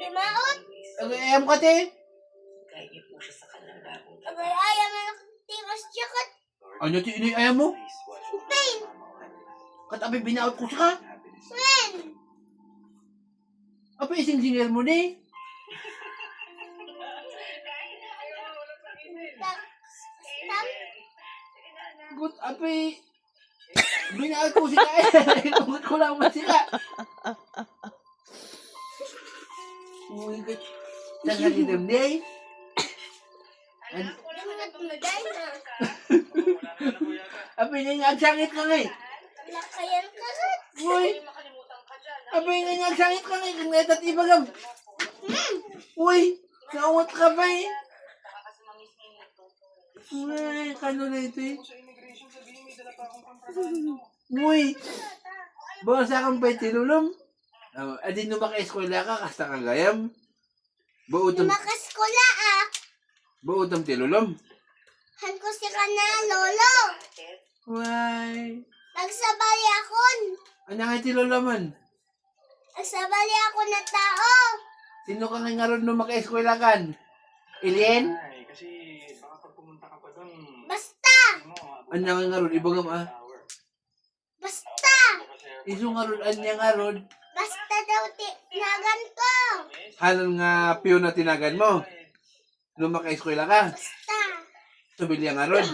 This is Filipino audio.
Maot. Ayam ka, te. Abay, ayaw na nakatiwas jacket. Ano, te, ini ayam mo? Pain. Katabi, binaot ko siya. When? Apa ising-singer mo, ne? Stamp. Gut, apa binaot ko siya. Inugot ko lang ba sila? Uy, gat. Nagalitam, ne? Ingat mo dahil na. Apa yung nagsangit ka nga, eh? Lakayan ka rin. Uy! Apa yung nagsangit ka nga, eh? Kung netat ibagam. Uy! Naungot ka ba, eh? Uy, kano na ito, eh? Uy! Bawasa kang pa'y tinulong. Adin nung maka-eskwela ka, kasta kang gayam. Bautam Makaskola ah. tilulom. Han ko si ka na, lolo. Uy! Nagsabali akon. Ano nga tiluloman? Nagsabali ako na tao. Sino ka nga ron nung maka-eskwela kan? Ilien? Ay, kasi baka pag pumunta ka pa doon, Basta. Ano nga ron? Ibagam, ah. Basta. Iso nga ron, anya nga ron. Basta daw nagan ko. Hanon nga piyo na tinagan mo. Nung maka-eskwela ka. Basta. Subilya nga ron.